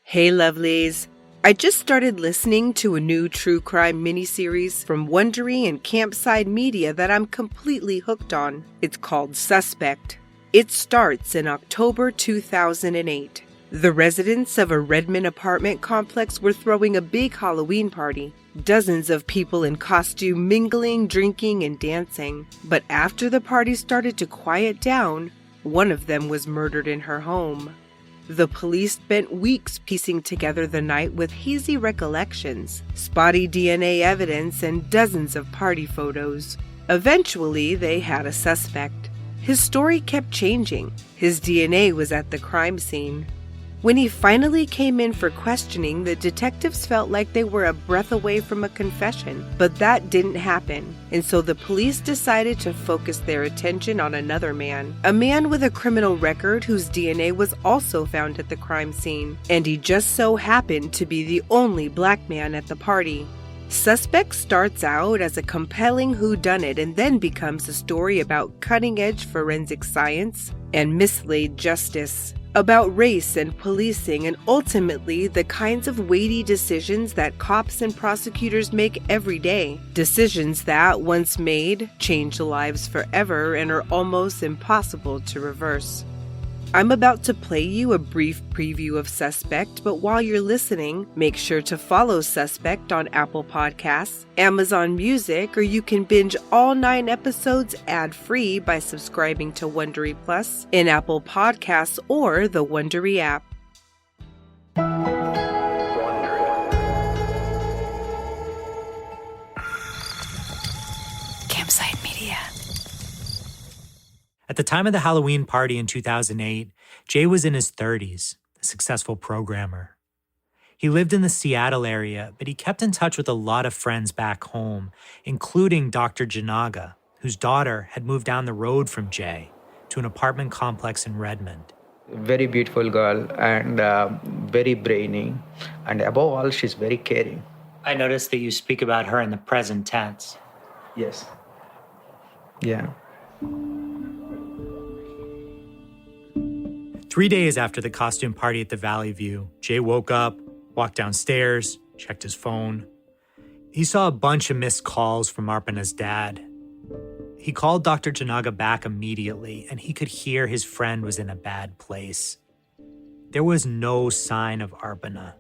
Hey lovelies, I just started listening to a new true crime miniseries from Wondery and Campside Media that I'm completely hooked on. It's called Suspect. It starts in October 2008. The residents of a Redmond apartment complex were throwing a big Halloween party. Dozens of people in costume mingling, drinking, and dancing. But after the party started to quiet down, one of them was murdered in her home. The police spent weeks piecing together the night with hazy recollections, spotty DNA evidence, and dozens of party photos. Eventually, they had a suspect. His story kept changing. His DNA was at the crime scene. When he finally came in for questioning, the detectives felt like they were a breath away from a confession, but that didn't happen, and so the police decided to focus their attention on another man, a man with a criminal record whose DNA was also found at the crime scene, and he just so happened to be the only black man at the party. Suspect starts out as a compelling whodunit and then becomes a story about cutting-edge forensic science and mislaid justice, about race and policing, and ultimately the kinds of weighty decisions that cops and prosecutors make every day. Decisions that, once made, change lives forever and are almost impossible to reverse. I'm about to play you a brief preview of Suspect, but while you're listening, make sure to follow Suspect on Apple Podcasts, Amazon Music, or you can binge all 9 episodes ad-free by subscribing to Wondery Plus in Apple Podcasts or the Wondery app. Campside Media. At the time of the Halloween party in 2008, Jay was in his 30s, a successful programmer. He lived in the Seattle area, but he kept in touch with a lot of friends back home, including Dr. Janaga, whose daughter had moved down the road from Jay to an apartment complex in Redmond. Very beautiful girl and very brainy, and above all, she's very caring. I noticed that you speak about her in the present tense. Yes. Yeah. 3 days after the costume party at the Valley View, Jay woke up, walked downstairs, checked his phone. He saw a bunch of missed calls from Arpana's dad. He called Dr. Janaga back immediately, and he could hear his friend was in a bad place. There was no sign of Arpana.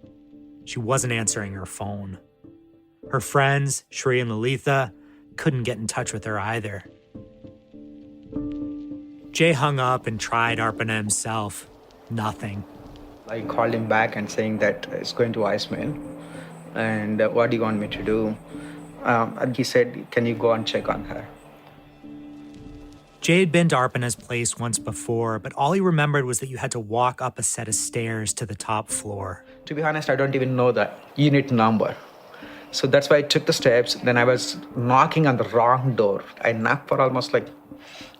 She wasn't answering her phone. Her friends, Shri and Lalitha, couldn't get in touch with her either. Jay hung up and tried Arpana himself. Nothing. I called him back and saying that it's going to voicemail, and what do you want me to do? And he said, can you go and check on her? Jay had been to Arpana's place once before, but all he remembered was that you had to walk up a set of stairs to the top floor. To be honest, I don't even know the unit number. So that's why I took the steps. Then I was knocking on the wrong door. I knocked for almost like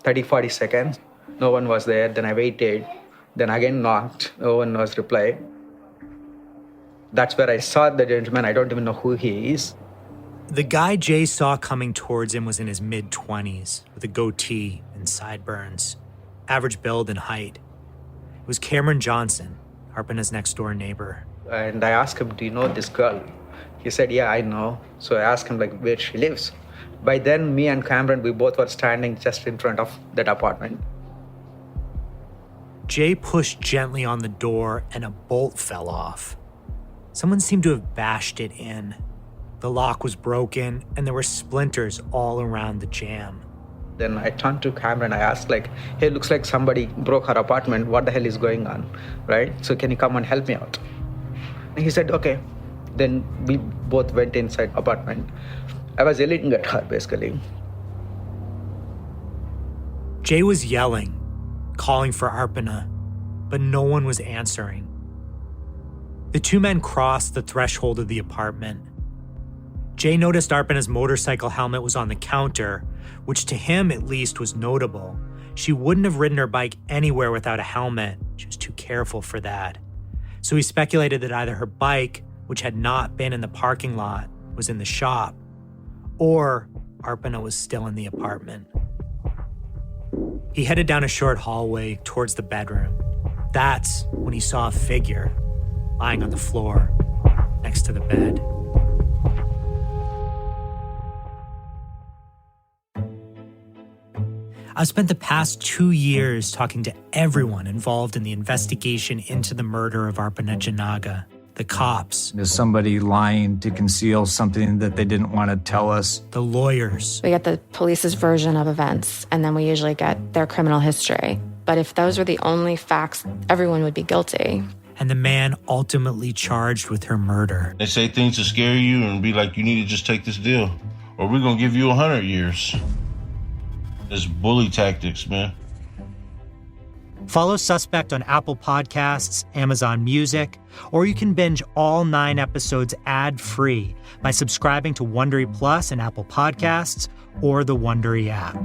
30-40 seconds. No one was there. Then I waited. Then again knocked. No one was replied. That's where I saw the gentleman. I don't even know who he is. The guy Jay saw coming towards him was in his mid-20s, with a goatee and sideburns, average build and height. It was Cameron Johnson, Arpana's next-door neighbor. And I asked him, do you know this girl? He said, yeah, I know. So I asked him like where she lives. By then, me and Cameron, we both were standing just in front of that apartment. Jay pushed gently on the door and a bolt fell off. Someone seemed to have bashed it in. The lock was broken and there were splinters all around the jamb. Then I turned to Cameron. I asked like, hey, looks like somebody broke her apartment. What the hell is going on, right? So can you come and help me out? And he said, okay. Then we both went inside apartment. I was yelling at her, basically. Jay was yelling, calling for Arpana, but no one was answering. The two men crossed the threshold of the apartment. Jay noticed Arpana's motorcycle helmet was on the counter, which to him at least was notable. She wouldn't have ridden her bike anywhere without a helmet. She was too careful for that. So he speculated that either her bike, which had not been in the parking lot, was in the shop, or Arpana was still in the apartment. He headed down a short hallway towards the bedroom. That's when he saw a figure. lying on the floor next to the bed. I've spent the past 2 years talking to everyone involved in the investigation into the murder of Arpana Janaga. The cops. Is somebody lying to conceal something that they didn't want to tell us? The lawyers. We get the police's version of events, and then we usually get their criminal history. But if those were the only facts, everyone would be guilty. And the man ultimately charged with her murder. They say things to scare you and be like, you need to just take this deal, or we're going to give you 100 years. It's bully tactics, man. Follow Suspect on Apple Podcasts, Amazon Music, or you can binge all 9 episodes ad-free by subscribing to Wondery Plus in Apple Podcasts or the Wondery app.